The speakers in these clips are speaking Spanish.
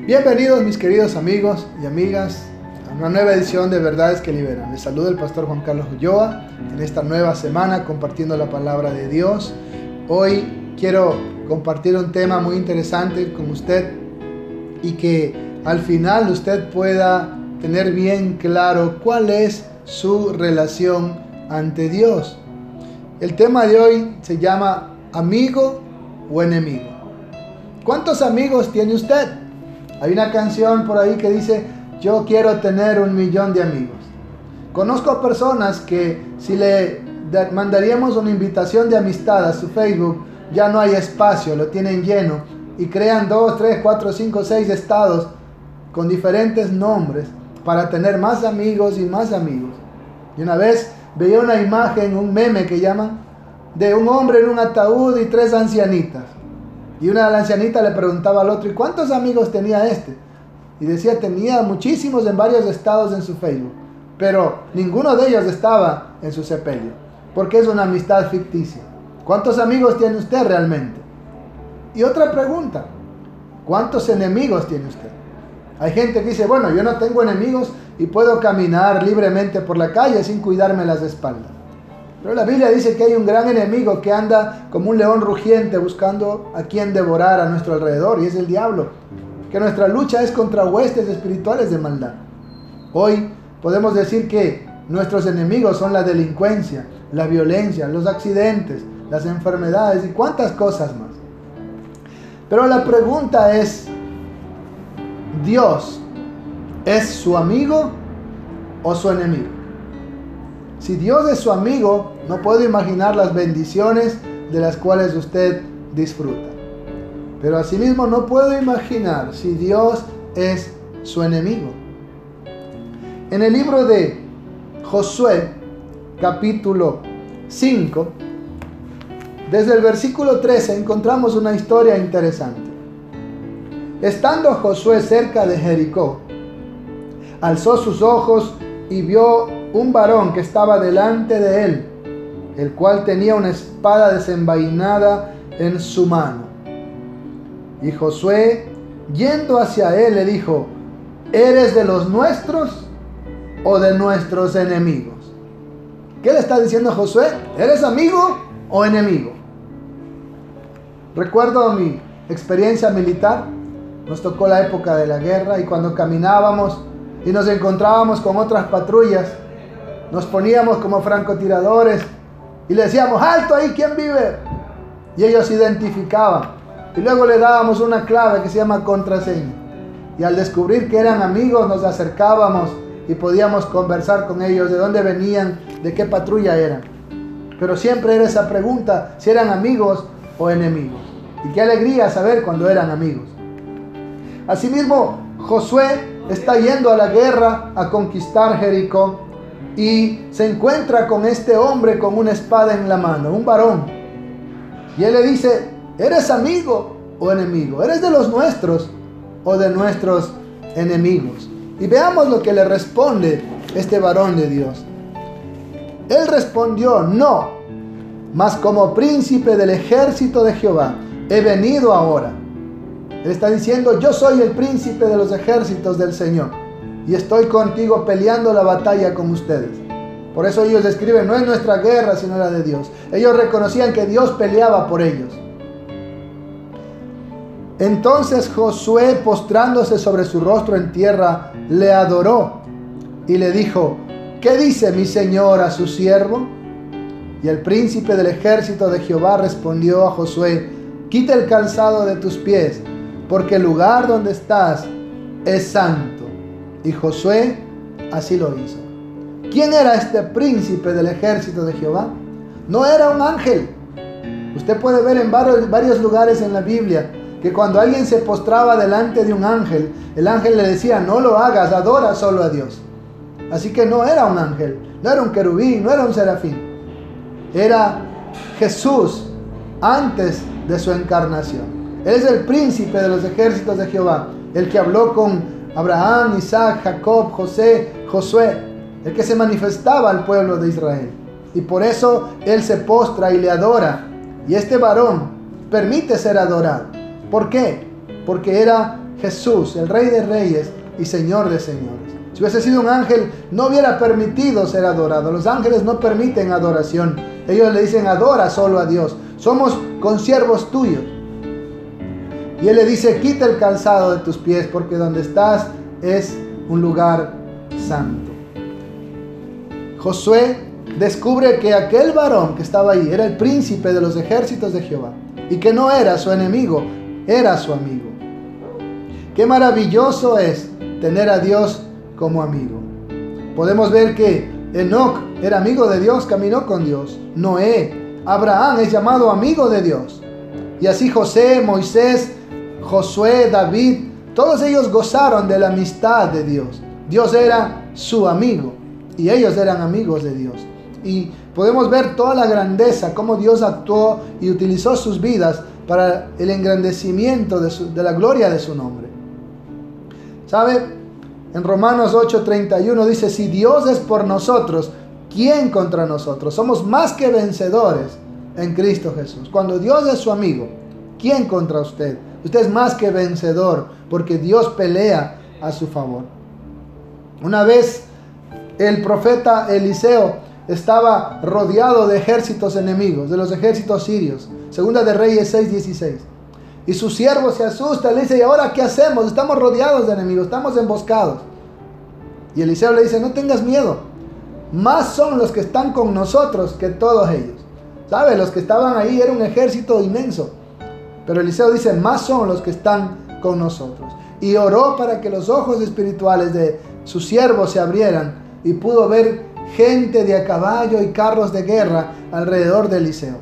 Bienvenidos mis queridos amigos y amigas a una nueva edición de Verdades que Liberan. Les saluda el pastor Juan Carlos Ulloa en esta nueva semana compartiendo la palabra de Dios. Hoy quiero compartir un tema muy interesante con usted y que al final usted pueda tener bien claro cuál es su relación ante Dios. El tema de hoy se llama amigo o enemigo. ¿Cuántos amigos tiene usted? Hay una canción por ahí que dice, yo quiero tener 1,000,000 de amigos. Conozco personas que si le mandaríamos una invitación de amistad a su Facebook, ya no hay espacio, lo tienen lleno y crean 2, 3, 4, 5, 6 estados con diferentes nombres para tener más amigos y más amigos. Y una vez veía una imagen, un meme que llaman, de un hombre en un ataúd y 3 ancianitas. Y una de las ancianitas le preguntaba al otro, ¿y cuántos amigos tenía este? Y decía, tenía muchísimos en varios estados en su Facebook, pero ninguno de ellos estaba en su sepelio, porque es una amistad ficticia. ¿Cuántos amigos tiene usted realmente? Y otra pregunta, ¿cuántos enemigos tiene usted? Hay gente que dice, bueno, yo no tengo enemigos y puedo caminar libremente por la calle sin cuidarme las espaldas. Pero la Biblia dice que hay un gran enemigo que anda como un león rugiente buscando a quien devorar a nuestro alrededor, y es el diablo. Que nuestra lucha es contra huestes espirituales de maldad. Hoy podemos decir que nuestros enemigos son la delincuencia, la violencia, los accidentes, las enfermedades y cuántas cosas más. Pero la pregunta es, ¿Dios es su amigo o su enemigo? Si Dios es su amigo, no puedo imaginar las bendiciones de las cuales usted disfruta. Pero asimismo no puedo imaginar si Dios es su enemigo. En el libro de Josué, capítulo 5, desde el versículo 13 encontramos una historia interesante. Estando Josué cerca de Jericó, alzó sus ojos y vio un varón que estaba delante de él, el cual tenía una espada desenvainada en su mano. Y Josué, yendo hacia él, le dijo, ¿eres de los nuestros o de nuestros enemigos? ¿Qué le está diciendo Josué? ¿Eres amigo o enemigo? Recuerdo mi experiencia militar. Nos tocó la época de la guerra y cuando caminábamos y nos encontrábamos con otras patrullas, nos poníamos como francotiradores y le decíamos, ¡alto ahí! ¿Quién vive? Y ellos se identificaban. Y luego le dábamos una clave que se llama contraseña. Y al descubrir que eran amigos, nos acercábamos y podíamos conversar con ellos de dónde venían, de qué patrulla eran. Pero siempre era esa pregunta, si eran amigos o enemigos. Y qué alegría saber cuando eran amigos. Asimismo, Josué está yendo a la guerra a conquistar Jericó y se encuentra con este hombre con una espada en la mano, un varón. Y él le dice, ¿eres amigo o enemigo? ¿Eres de los nuestros o de nuestros enemigos? Y veamos lo que le responde este varón de Dios. Él respondió, no, mas como príncipe del ejército de Jehová he venido ahora. Él está diciendo, yo soy el príncipe de los ejércitos del Señor y estoy contigo peleando la batalla con ustedes. Por eso ellos escriben, no es nuestra guerra sino la de Dios. Ellos reconocían que Dios peleaba por ellos. Entonces Josué, postrándose sobre su rostro en tierra, le adoró y le dijo, ¿qué dice mi señor a su siervo? Y el príncipe del ejército de Jehová respondió a Josué, quita el calzado de tus pies, porque el lugar donde estás es santo. Y Josué así lo hizo. ¿Quién era este príncipe del ejército de Jehová? No era un ángel. Usted puede ver en varios lugares en la Biblia que cuando alguien se postraba delante de un ángel, el ángel le decía, no lo hagas, adora solo a Dios. Así que no era un ángel, no era un querubín, no era un serafín. Era Jesús antes de su encarnación. Él es el príncipe de los ejércitos de Jehová, el que habló con Abraham, Isaac, Jacob, José, Josué, el que se manifestaba al pueblo de Israel. Y por eso él se postra y le adora. Y este varón permite ser adorado. ¿Por qué? Porque era Jesús, el Rey de Reyes y Señor de Señores. Si hubiese sido un ángel, no hubiera permitido ser adorado. Los ángeles no permiten adoración. Ellos le dicen, adora solo a Dios. Somos consiervos tuyos. Y él le dice, quita el calzado de tus pies, porque donde estás es un lugar santo. Josué descubre que aquel varón que estaba ahí era el príncipe de los ejércitos de Jehová, y que no era su enemigo, era su amigo. Qué maravilloso es tener a Dios como amigo. Podemos ver que Enoc era amigo de Dios, caminó con Dios. Noé, Abraham es llamado amigo de Dios. Y así José, Moisés, Josué, David, todos ellos gozaron de la amistad de Dios. Dios era su amigo y ellos eran amigos de Dios. Y podemos ver toda la grandeza, cómo Dios actuó y utilizó sus vidas para el engrandecimiento de la gloria de su nombre. ¿Sabe? En Romanos 8:31 dice, si Dios es por nosotros, ¿quién contra nosotros? Somos más que vencedores en Cristo Jesús. Cuando Dios es su amigo, ¿quién contra usted? Usted es más que vencedor, porque Dios pelea a su favor. Una vez el profeta Eliseo estaba rodeado de ejércitos enemigos, de los ejércitos sirios. Segunda de Reyes 6:16. Y su siervo se asusta, le dice, ¿y ahora qué hacemos? Estamos rodeados de enemigos, estamos emboscados. Y Eliseo le dice, no tengas miedo. Más son los que están con nosotros que todos ellos. ¿Sabe? Los que estaban ahí era un ejército inmenso. Pero Eliseo dice, más son los que están con nosotros. Y oró para que los ojos espirituales de su siervo se abrieran y pudo ver gente de a caballo y carros de guerra alrededor de Eliseo.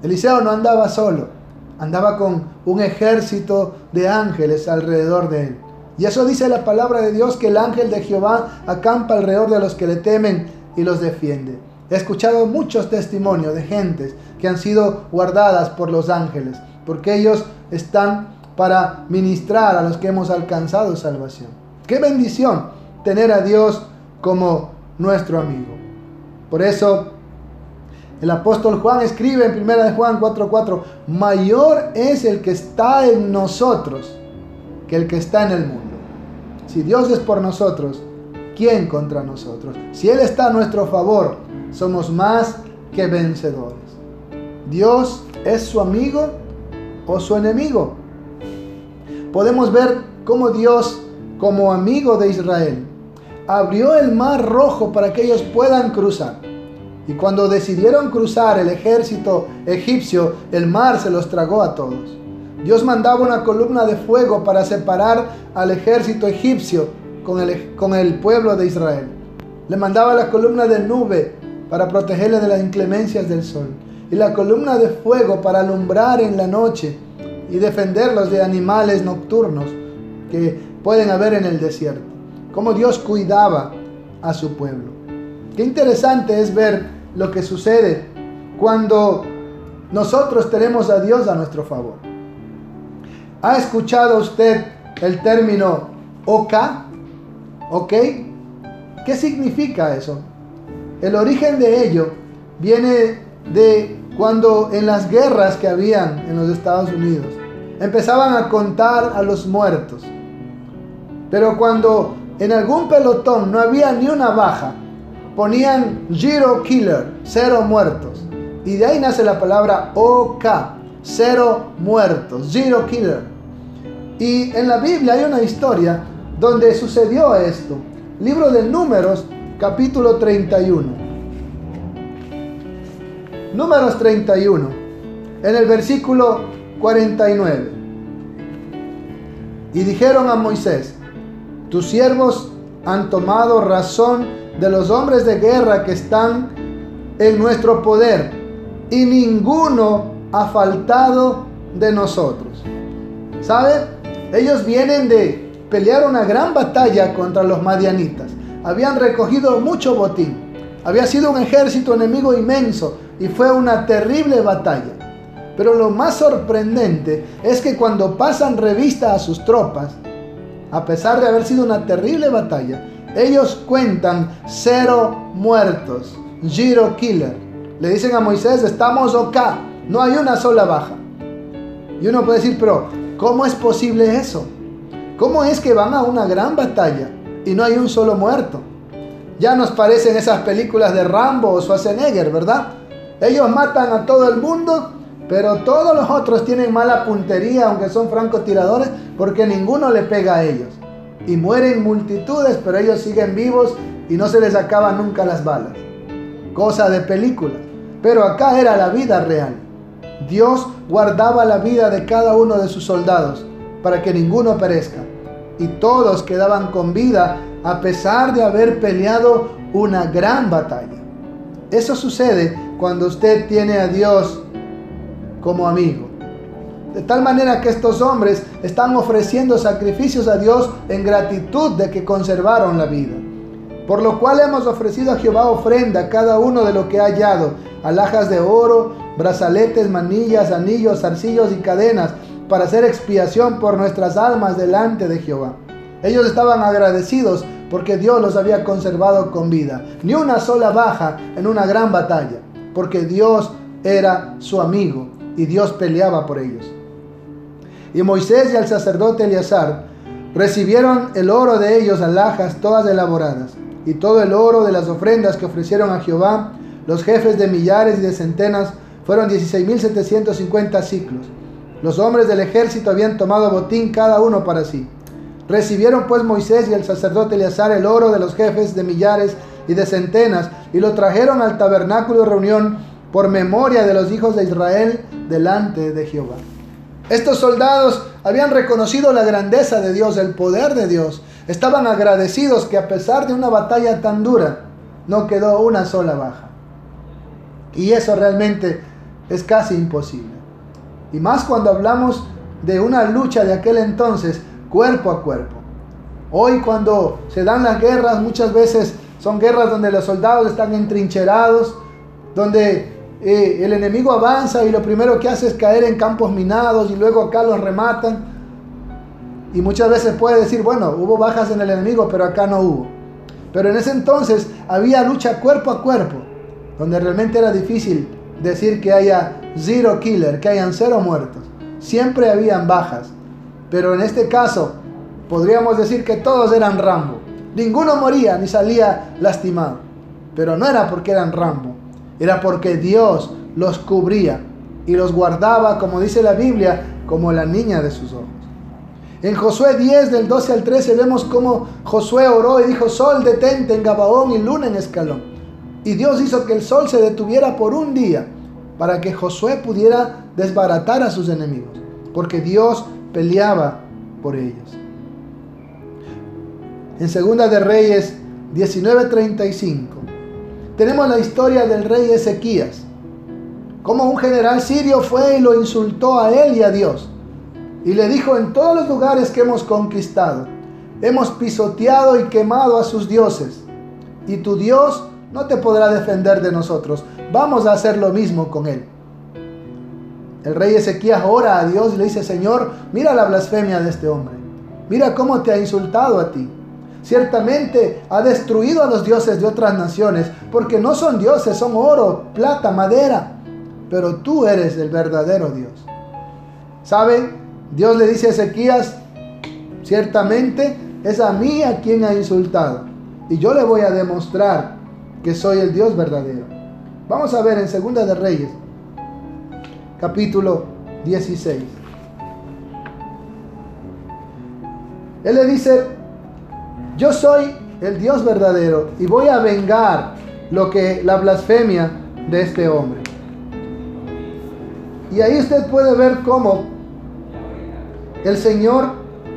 Eliseo no andaba solo. Andaba con un ejército de ángeles alrededor de él. Y eso dice la palabra de Dios, que el ángel de Jehová acampa alrededor de los que le temen y los defiende. He escuchado muchos testimonios de gentes que han sido guardadas por los ángeles, porque ellos están para ministrar a los que hemos alcanzado salvación. ¡Qué bendición tener a Dios como nuestro amigo! Por eso el apóstol Juan escribe en 1 de Juan 4:4, mayor es el que está en nosotros que el que está en el mundo. Si Dios es por nosotros, ¿quién contra nosotros? Si Él está a nuestro favor, somos más que vencedores. ¿Dios es su amigo o su enemigo? Podemos ver cómo Dios, como amigo de Israel, abrió el mar rojo para que ellos puedan cruzar. Y cuando decidieron cruzar el ejército egipcio, el mar se los tragó a todos. Dios mandaba una columna de fuego para separar al ejército egipcio con el pueblo de Israel. Le mandaba la columna de nube para protegerle de las inclemencias del sol. Y la columna de fuego para alumbrar en la noche y defenderlos de animales nocturnos que pueden haber en el desierto. Cómo Dios cuidaba a su pueblo. Qué interesante es ver lo que sucede cuando nosotros tenemos a Dios a nuestro favor. ¿Ha escuchado usted el término Oka? ¿Ok? ¿Qué significa eso? El origen de ello viene de cuando en las guerras que habían en los Estados Unidos empezaban a contar a los muertos. Pero cuando en algún pelotón no había ni una baja, ponían Zero Killer, 0 muertos. Y de ahí nace la palabra OK, 0 muertos, Zero Killer. Y en la Biblia hay una historia donde sucedió esto. Libro de Números, capítulo 31. Números 31, en el versículo 49. Y dijeron a Moisés, tus siervos han tomado razón de los hombres de guerra que están en nuestro poder, y ninguno ha faltado de nosotros. ¿Sabe? Ellos vienen de pelear una gran batalla contra los madianitas. Habían recogido mucho botín. Había sido un ejército enemigo inmenso y fue una terrible batalla. Pero lo más sorprendente es que cuando pasan revista a sus tropas, a pesar de haber sido una terrible batalla, ellos cuentan 0 muertos, zero killer. Le dicen a Moisés, estamos acá, no hay una sola baja. Y uno puede decir, pero ¿cómo es posible eso? ¿Cómo es que van a una gran batalla y no hay un solo muerto? Ya nos parecen esas películas de Rambo o Schwarzenegger, ¿verdad? Ellos matan a todo el mundo, pero todos los otros tienen mala puntería, aunque son francotiradores, porque ninguno le pega a ellos. Y mueren multitudes, pero ellos siguen vivos y no se les acaban nunca las balas. Cosa de películas. Pero acá era la vida real. Dios guardaba la vida de cada uno de sus soldados para que ninguno perezca. Y todos quedaban con vida a pesar de haber peleado una gran batalla. Eso sucede cuando usted tiene a Dios como amigo. De tal manera que estos hombres están ofreciendo sacrificios a Dios en gratitud de que conservaron la vida. Por lo cual hemos ofrecido a Jehová ofrenda, cada uno de lo que ha hallado, alhajas de oro, brazaletes, manillas, anillos, zarcillos y cadenas, para hacer expiación por nuestras almas delante de Jehová. Ellos estaban agradecidos porque Dios los había conservado con vida. Ni una sola baja en una gran batalla, porque Dios era su amigo y Dios peleaba por ellos. Y Moisés y el sacerdote Eleazar recibieron el oro de ellos, alhajas todas elaboradas, y todo el oro de las ofrendas que ofrecieron a Jehová. Los jefes de millares y de centenas fueron 16,750 siclos. Los hombres del ejército habían tomado botín cada uno para sí. Recibieron pues Moisés y el sacerdote Eleazar el oro de los jefes de millares y de centenas, y lo trajeron al tabernáculo de reunión por memoria de los hijos de Israel delante de Jehová. Estos soldados habían reconocido la grandeza de Dios, el poder de Dios. Estaban agradecidos que a pesar de una batalla tan dura, no quedó una sola baja. Y eso realmente es casi imposible. Y más cuando hablamos de una lucha de aquel entonces, cuerpo a cuerpo. Hoy cuando se dan las guerras, muchas veces son guerras donde los soldados están entrincherados, donde el enemigo avanza y lo primero que hace es caer en campos minados y luego acá los rematan. Y muchas veces puede decir, bueno, hubo bajas en el enemigo, pero acá no hubo. Pero en ese entonces había lucha cuerpo a cuerpo, donde realmente era difícil decir que haya zero killer, que hayan 0 muertos. Siempre habían bajas. Pero en este caso, podríamos decir que todos eran Rambo. Ninguno moría ni salía lastimado. Pero no era porque eran Rambo. Era porque Dios los cubría y los guardaba, como dice la Biblia, como la niña de sus ojos. En Josué 10, del 12 al 13, vemos cómo Josué oró y dijo: sol detente en Gabaón y luna en Escalón. Y Dios hizo que el sol se detuviera por un día para que Josué pudiera desbaratar a sus enemigos, porque Dios peleaba por ellos. En Segunda de Reyes 19:35 tenemos la historia del rey Ezequías, como un general sirio fue y lo insultó a él y a Dios, y le dijo: en todos los lugares que hemos conquistado, hemos pisoteado y quemado a sus dioses, y tu Dios no te podrá defender de nosotros. Vamos a hacer lo mismo con él. El rey Ezequías ora a Dios y le dice: Señor, mira la blasfemia de este hombre. Mira cómo te ha insultado a ti. Ciertamente ha destruido a los dioses de otras naciones, porque no son dioses, son oro, plata, madera. Pero tú eres el verdadero Dios. ¿Sabe? Dios le dice a Ezequías: ciertamente es a mí a quien ha insultado, y yo le voy a demostrar que soy el Dios verdadero. Vamos a ver en Segunda de Reyes, capítulo 16. Él le dice: yo soy el Dios verdadero y voy a vengar la blasfemia de este hombre. Y ahí usted puede ver cómo el Señor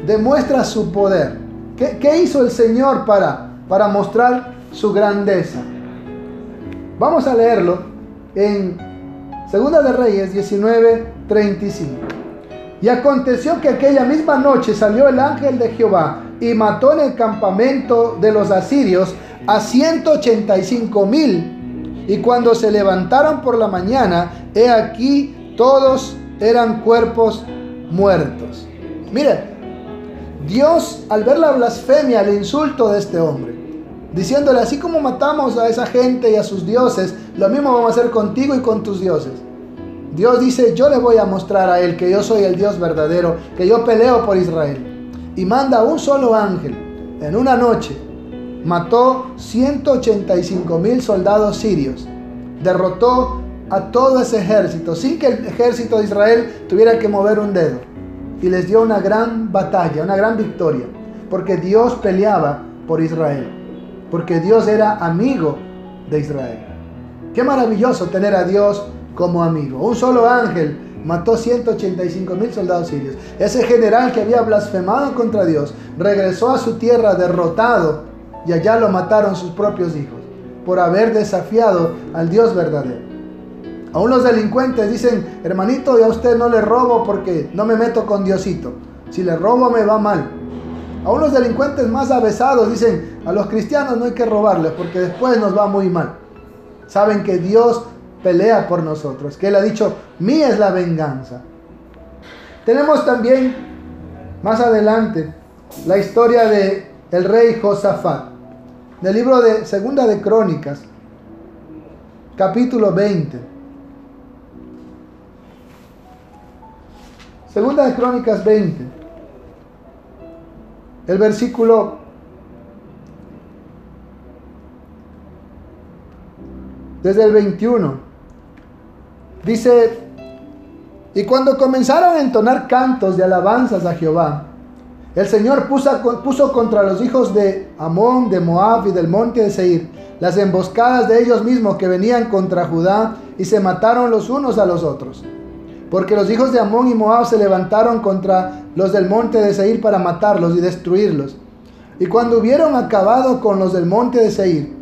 demuestra su poder. ¿Qué hizo el Señor para mostrar su grandeza? Vamos a leerlo en Segunda de Reyes 19:35. Y aconteció que aquella misma noche salió el ángel de Jehová y mató en el campamento de los asirios a 185,000. Y cuando se levantaron por la mañana, he aquí todos eran cuerpos muertos. Mire, Dios, al ver la blasfemia, el insulto de este hombre, diciéndole: así como matamos a esa gente y a sus dioses, lo mismo vamos a hacer contigo y con tus dioses. Dios dice: yo le voy a mostrar a él que yo soy el Dios verdadero, que yo peleo por Israel. Y manda un solo ángel. En una noche mató 185,000 soldados sirios. Derrotó a todo ese ejército sin que el ejército de Israel tuviera que mover un dedo. Y les dio una gran batalla, una gran victoria, porque Dios peleaba por Israel, porque Dios era amigo de Israel. Qué maravilloso tener a Dios como amigo. Un solo ángel mató 185,000 soldados sirios. Ese general que había blasfemado contra Dios regresó a su tierra derrotado, y allá lo mataron sus propios hijos por haber desafiado al Dios verdadero. Aún los delincuentes dicen: hermanito, yo a usted no le robo porque no me meto con Diosito. Si le robo me va mal. Aún los delincuentes más avesados dicen: a los cristianos no hay que robarles porque después nos va muy mal. Saben que Dios pelea por nosotros, que Él ha dicho: mía es la venganza. Tenemos también más adelante la historia de el rey Josafat, del libro de Segunda de Crónicas, capítulo 20. Segunda de Crónicas 20, el versículo desde el 21, dice: y cuando comenzaron a entonar cantos de alabanzas a Jehová, el Señor puso contra los hijos de Amón, de Moab y del monte de Seir las emboscadas de ellos mismos que venían contra Judá, y se mataron los unos a los otros. Porque los hijos de Amón y Moab se levantaron contra los del monte de Seir para matarlos y destruirlos. Y cuando hubieron acabado con los del monte de Seir,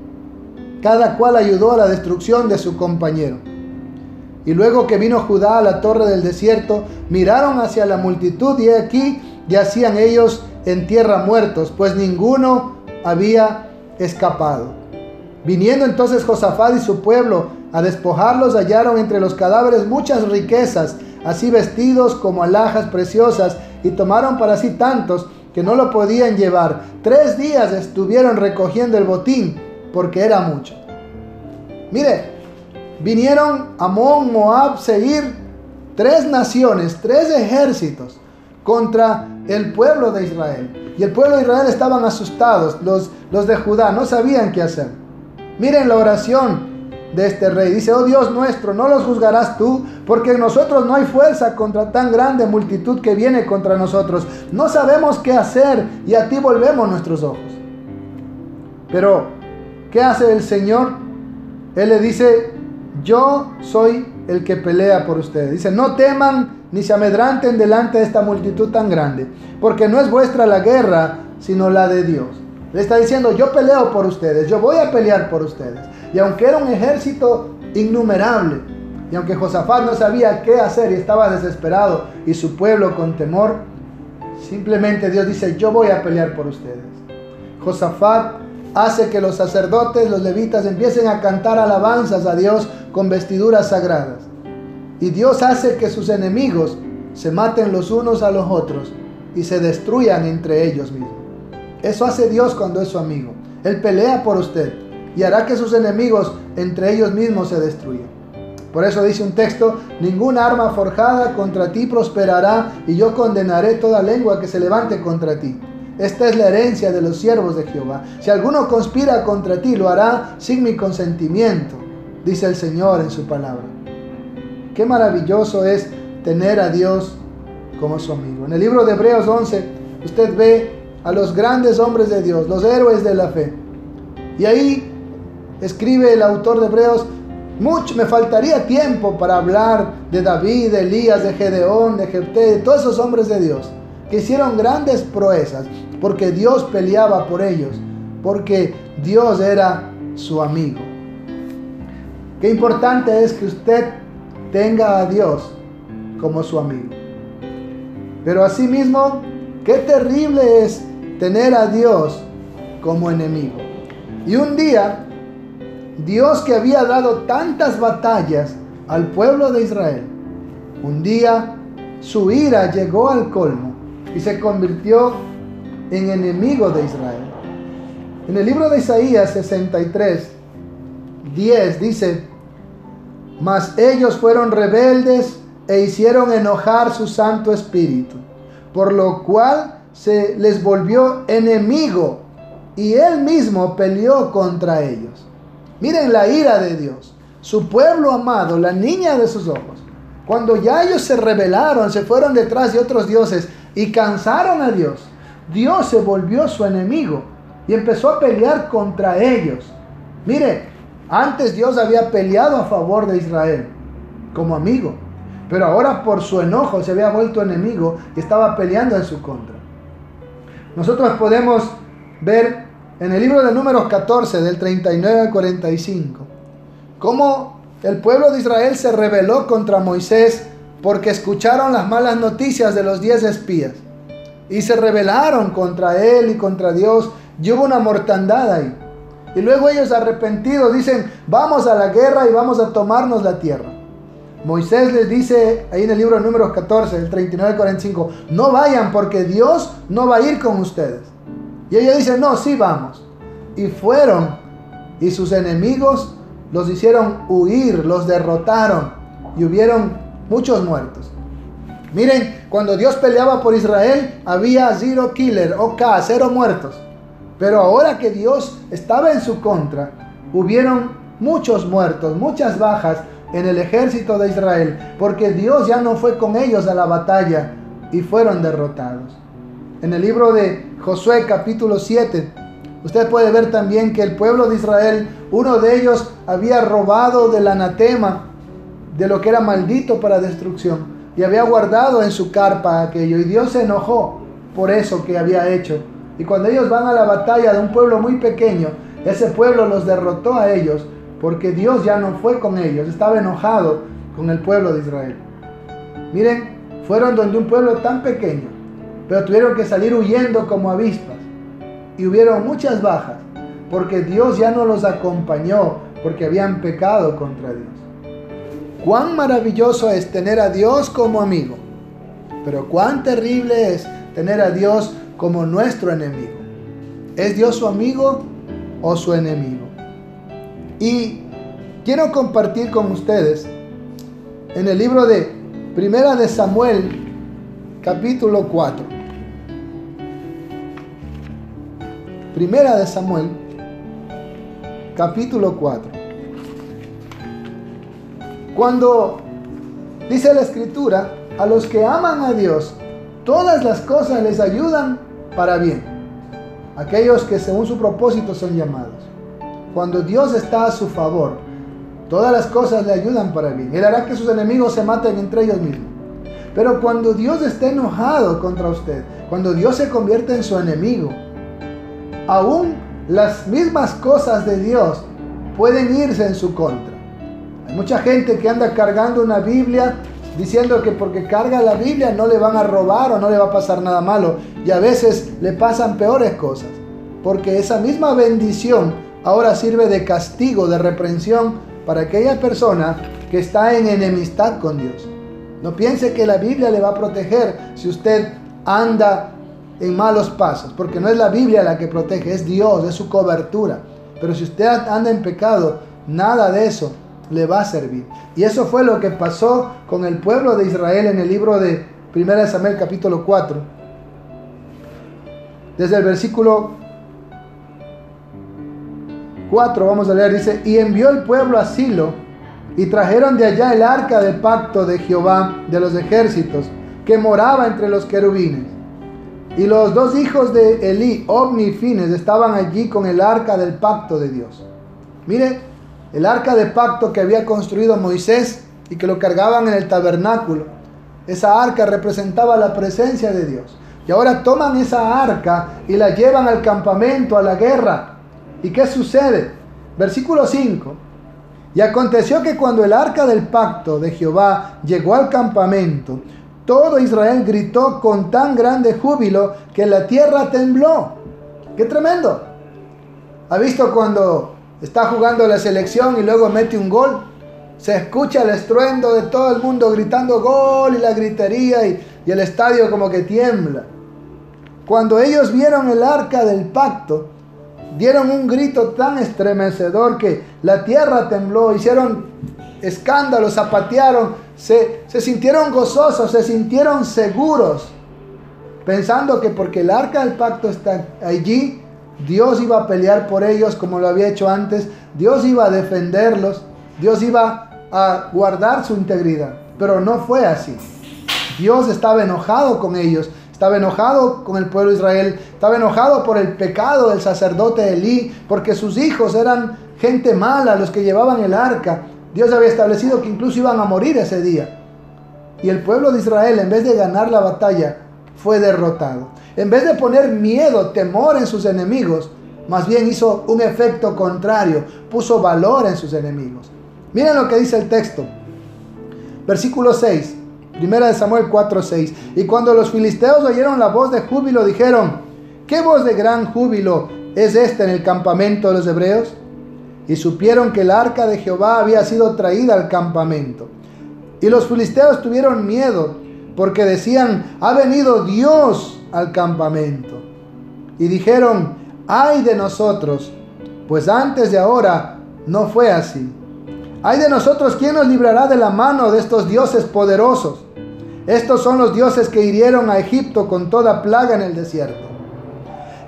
cada cual ayudó a la destrucción de su compañero. Y luego que vino Judá a la torre del desierto, miraron hacia la multitud, y he aquí yacían ellos en tierra muertos, pues ninguno había escapado. Viniendo entonces Josafat y su pueblo a despojarlos, hallaron entre los cadáveres muchas riquezas, así vestidos como alhajas preciosas, y tomaron para sí tantos que no lo podían llevar. 3 días estuvieron recogiendo el botín, porque era mucho. Mire, vinieron Amón, Moab, Seir, 3 naciones, 3 ejércitos contra el pueblo de Israel. Y el pueblo de Israel estaban asustados. Los de Judá no sabían qué hacer. Miren la oración de este rey. Dice: oh Dios nuestro, no los juzgarás tú, porque en nosotros no hay fuerza contra tan grande multitud que viene contra nosotros. No sabemos qué hacer, y a ti volvemos nuestros ojos. Pero ¿qué hace el Señor? Él le dice: yo soy el que pelea por ustedes. Dice: no teman ni se amedranten delante de esta multitud tan grande, porque no es vuestra la guerra, sino la de Dios. Le está diciendo: yo peleo por ustedes, yo voy a pelear por ustedes. Y aunque era un ejército innumerable, y aunque Josafat no sabía qué hacer y estaba desesperado, y su pueblo con temor, simplemente Dios dice: yo voy a pelear por ustedes. Josafat hace que los sacerdotes, los levitas, empiecen a cantar alabanzas a Dios con vestiduras sagradas. Y Dios hace que sus enemigos se maten los unos a los otros y se destruyan entre ellos mismos. Eso hace Dios cuando es su amigo. Él pelea por usted y hará que sus enemigos entre ellos mismos se destruyan. Por eso dice un texto: ninguna arma forjada contra ti prosperará, y yo condenaré toda lengua que se levante contra ti. Esta es la herencia de los siervos de Jehová. Si alguno conspira contra ti, lo hará sin mi consentimiento, dice el Señor en su palabra. Qué maravilloso es tener a Dios como su amigo. En el libro de Hebreos 11, usted ve a los grandes hombres de Dios, los héroes de la fe. Y ahí escribe el autor de Hebreos: me faltaría tiempo para hablar de David, de Elías, de Gedeón, de Jefté, de todos esos hombres de Dios que hicieron grandes proezas, porque Dios peleaba por ellos, porque Dios era su amigo. Qué importante es que usted tenga a Dios como su amigo. Pero asimismo, qué terrible es tener a Dios como enemigo. Y un día, Dios, que había dado tantas batallas al pueblo de Israel, un día su ira llegó al colmo y se convirtió en enemigo de Israel. En el libro de Isaías 63, 10 dice: mas ellos fueron rebeldes e hicieron enojar su Santo Espíritu, por lo cual se les volvió enemigo y él mismo peleó contra ellos. Miren la ira de Dios. Su pueblo amado, la niña de sus ojos, cuando ya ellos se rebelaron, se fueron detrás de otros dioses y cansaron a Dios, Dios se volvió su enemigo y empezó a pelear contra ellos. Mire, antes Dios había peleado a favor de Israel como amigo, pero ahora por su enojo se había vuelto enemigo y estaba peleando en su contra. Nosotros podemos ver en el libro de Números 14, del 39 al 45, cómo el pueblo de Israel se rebeló contra Moisés porque escucharon las malas noticias de los 10 espías y se rebelaron contra él y contra Dios, y hubo una mortandad ahí. Y luego ellos, arrepentidos, dicen: vamos a la guerra y vamos a tomarnos la tierra. Moisés les dice ahí en el libro de Números 14, el 39 al 45, no vayan porque Dios no va a ir con ustedes. Y ellos dicen: no, sí vamos. Y fueron, y sus enemigos los hicieron huir, los derrotaron, y hubieron muchos muertos. Miren, cuando Dios peleaba por Israel, había zero killer, OK, 0 muertos. Pero ahora que Dios estaba en su contra, hubieron muchos muertos, muchas bajas en el ejército de Israel, porque Dios ya no fue con ellos a la batalla y fueron derrotados. En el libro de Josué capítulo 7, usted puede ver también que el pueblo de Israel, uno de ellos había robado del anatema, de lo que era maldito para destrucción, y había guardado en su carpa aquello, y Dios se enojó por eso que había hecho. Y cuando ellos van a la batalla de un pueblo muy pequeño, ese pueblo los derrotó a ellos, porque Dios ya no fue con ellos, estaba enojado con el pueblo de Israel. Miren, fueron donde un pueblo tan pequeño, pero tuvieron que salir huyendo como avispas, y hubieron muchas bajas, porque Dios ya no los acompañó, porque habían pecado contra Dios. Cuán maravilloso es tener a Dios como amigo, pero cuán terrible es tener a Dios como nuestro enemigo. ¿Es Dios su amigo o su enemigo? Y quiero compartir con ustedes en el libro de Primera de Samuel, capítulo 4. Primera de Samuel, capítulo 4. Cuando dice la Escritura: a los que aman a Dios, todas las cosas les ayudan para bien. Aquellos que según su propósito son llamados. Cuando Dios está a su favor, todas las cosas le ayudan para bien. Él hará que sus enemigos se maten entre ellos mismos. Pero cuando Dios esté enojado contra usted, cuando Dios se convierte en su enemigo, aún las mismas cosas de Dios pueden irse en su contra. Hay mucha gente que anda cargando una Biblia diciendo que porque carga la Biblia no le van a robar o no le va a pasar nada malo. Y a veces le pasan peores cosas, porque esa misma bendición ahora sirve de castigo, de reprensión para aquella persona que está en enemistad con Dios. No piense que la Biblia le va a proteger si usted anda en malos pasos, porque no es la Biblia la que protege, es Dios, es su cobertura. Pero si usted anda en pecado, nada de eso le va a servir. Y eso fue lo que pasó con el pueblo de Israel en el libro de 1 Samuel capítulo 4. Desde el versículo 4 vamos a leer, dice: y envió el pueblo a Silo, y trajeron de allá el arca del pacto de Jehová de los ejércitos, que moraba entre los querubines. Y los 2 hijos de Elí, Ofni y Fines, estaban allí con el arca del pacto de Dios. Mire, el arca de pacto que había construido Moisés y que lo cargaban en el tabernáculo. Esa arca representaba la presencia de Dios. Y ahora toman esa arca y la llevan al campamento, a la guerra. ¿Y qué sucede? Versículo 5. Y aconteció que cuando el arca del pacto de Jehová llegó al campamento, todo Israel gritó con tan grande júbilo que la tierra tembló. ¡Qué tremendo! ¿Ha visto cuando está jugando la selección y luego mete un gol? Se escucha el estruendo de todo el mundo gritando gol y la gritería y el estadio como que tiembla. Cuando ellos vieron el arca del pacto, dieron un grito tan estremecedor que la tierra tembló, hicieron escándalo, zapatearon, se sintieron gozosos, se sintieron seguros, pensando que porque el arca del pacto está allí, Dios iba a pelear por ellos como lo había hecho antes, Dios iba a defenderlos, Dios iba a guardar su integridad. Pero no fue así. Dios estaba enojado con ellos, estaba enojado con el pueblo de Israel, estaba enojado por el pecado del sacerdote Elí, porque sus hijos eran gente mala, los que llevaban el arca. Dios había establecido que incluso iban a morir ese día. Y el pueblo de Israel, en vez de ganar la batalla, fue derrotado. En vez de poner miedo, temor en sus enemigos, más bien hizo un efecto contrario, puso valor en sus enemigos. Miren lo que dice el texto. Versículo 6, 1 Samuel 4:6. Y cuando los filisteos oyeron la voz de júbilo, dijeron: ¿qué voz de gran júbilo es esta en el campamento de los hebreos? Y supieron que el arca de Jehová había sido traída al campamento. Y los filisteos tuvieron miedo, porque decían: ha venido Dios al campamento. Y dijeron: ay de nosotros, pues antes de ahora no fue así. Ay de nosotros, ¿quién nos librará de la mano de estos dioses poderosos? Estos son los dioses que hirieron a Egipto con toda plaga en el desierto.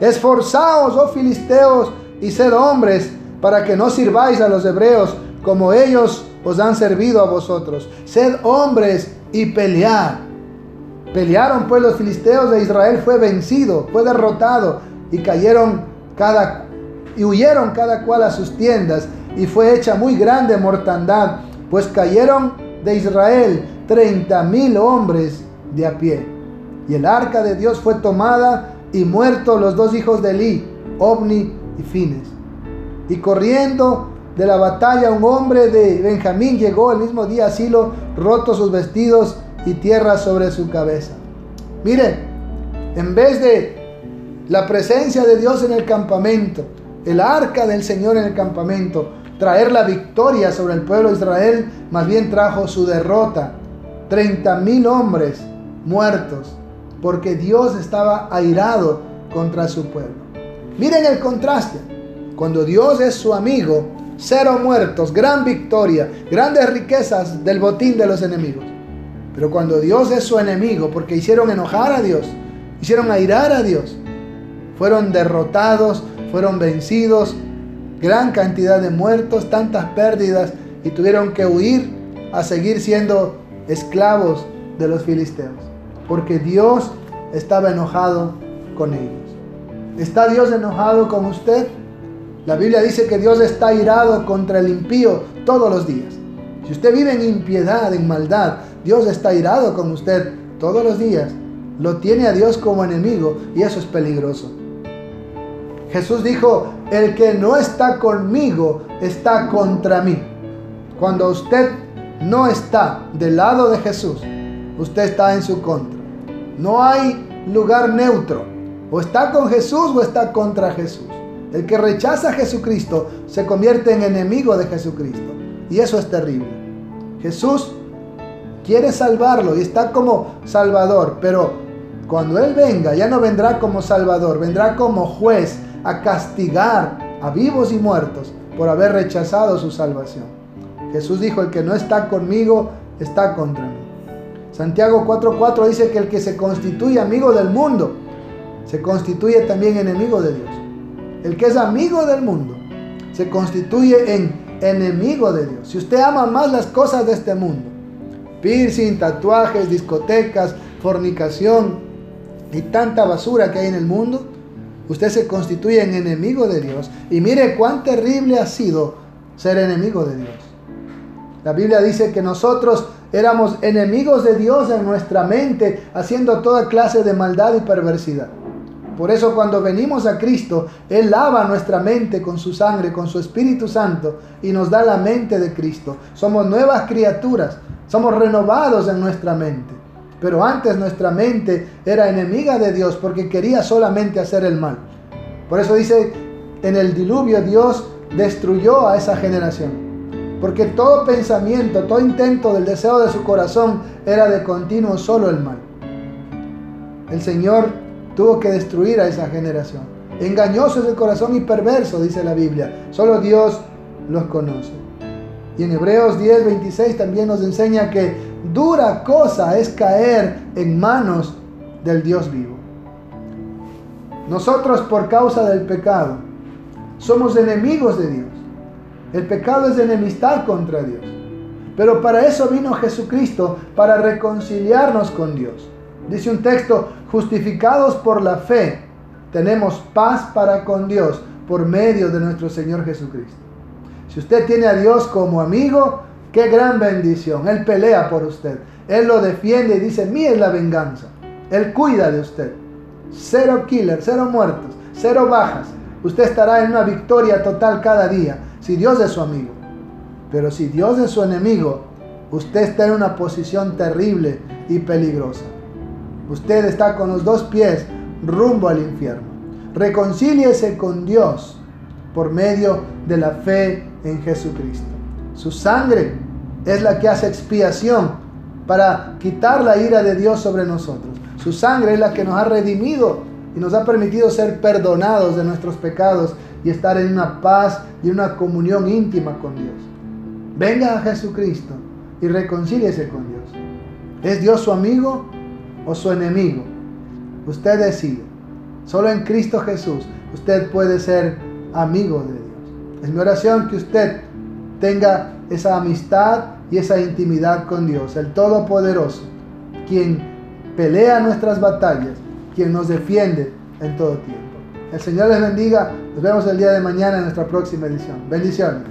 Esforzaos, oh filisteos, y sed hombres, para que no sirváis a los hebreos como ellos os han servido a vosotros. Sed hombres y pelead. Pelearon pues los filisteos de Israel, fue vencido, fue derrotado, y huyeron cada cual a sus tiendas, y fue hecha muy grande mortandad, pues cayeron de Israel 30,000 hombres de a pie. Y el arca de Dios fue tomada, y muertos los dos hijos de Elí, Ofni y Fines. Y corriendo de la batalla, un hombre de Benjamín llegó el mismo día a Silo, rotos sus vestidos y tierra sobre su cabeza. Mire, en vez de la presencia de Dios en el campamento, el arca del Señor en el campamento, traer la victoria sobre el pueblo de Israel, más bien trajo su derrota. 30,000 hombres muertos, porque Dios estaba airado contra su pueblo. Miren el contraste. Cuando Dios es su amigo, 0 muertos, gran victoria, grandes riquezas del botín de los enemigos. Pero cuando Dios es su enemigo, porque hicieron enojar a Dios, hicieron airar a Dios, fueron derrotados, fueron vencidos, gran cantidad de muertos, tantas pérdidas, y tuvieron que huir a seguir siendo esclavos de los filisteos, porque Dios estaba enojado con ellos. ¿Está Dios enojado con usted? La Biblia dice que Dios está airado contra el impío todos los días. Si usted vive en impiedad, en maldad, Dios está airado con usted todos los días. Lo tiene a Dios como enemigo, y eso es peligroso. Jesús dijo: el que no está conmigo está contra mí. Cuando usted no está del lado de Jesús, usted está en su contra. No hay lugar neutro. O está con Jesús o está contra Jesús. El que rechaza a Jesucristo se convierte en enemigo de Jesucristo. Y eso es terrible. Jesús quiere salvarlo y está como Salvador, pero cuando Él venga, ya no vendrá como Salvador, vendrá como juez a castigar a vivos y muertos por haber rechazado su salvación. Jesús dijo: el que no está conmigo está contra mí. Santiago 4:4 dice que el que se constituye amigo del mundo se constituye también enemigo de Dios. El que es amigo del mundo se constituye en enemigo de Dios. Si usted ama más las cosas de este mundo, piercing, tatuajes, discotecas, fornicación y tanta basura que hay en el mundo, usted se constituye en enemigo de Dios. Y mire cuán terrible ha sido ser enemigo de Dios. La Biblia dice que nosotros éramos enemigos de Dios en nuestra mente, haciendo toda clase de maldad y perversidad. Por eso cuando venimos a Cristo, Él lava nuestra mente con su sangre, con su Espíritu Santo, y nos da la mente de Cristo. Somos nuevas criaturas, somos renovados en nuestra mente. Pero antes nuestra mente era enemiga de Dios porque quería solamente hacer el mal. Por eso dice, en el diluvio Dios destruyó a esa generación. Porque todo pensamiento, todo intento del deseo de su corazón era de continuo solo el mal. El Señor tuvo que destruir a esa generación. Engañoso es el corazón y perverso, dice la Biblia. Solo Dios los conoce. Y en Hebreos 10:26 también nos enseña que dura cosa es caer en manos del Dios vivo. Nosotros, por causa del pecado, somos enemigos de Dios. El pecado es enemistad contra Dios. Pero para eso vino Jesucristo, para reconciliarnos con Dios. Dice un texto: justificados por la fe, tenemos paz para con Dios por medio de nuestro Señor Jesucristo. Si usted tiene a Dios como amigo, qué gran bendición. Él pelea por usted. Él lo defiende y dice: mía es la venganza. Él cuida de usted. 0 killers, 0 muertos, 0 bajas. Usted estará en una victoria total cada día, si Dios es su amigo. Pero si Dios es su enemigo, usted está en una posición terrible y peligrosa. Usted está con los 2 pies rumbo al infierno. Reconcíliese con Dios por medio de la fe en Jesucristo. Su sangre es la que hace expiación para quitar la ira de Dios sobre nosotros. Su sangre es la que nos ha redimido y nos ha permitido ser perdonados de nuestros pecados y estar en una paz y una comunión íntima con Dios. Venga a Jesucristo y reconcíliese con Dios. ¿Es Dios su amigo o su enemigo? Usted decide. Solo en Cristo Jesús usted puede ser amigo de Dios. Es mi oración que usted tenga esa amistad y esa intimidad con Dios, el Todopoderoso, quien pelea nuestras batallas, quien nos defiende en todo tiempo. El Señor les bendiga. Nos vemos el día de mañana en nuestra próxima edición. Bendiciones.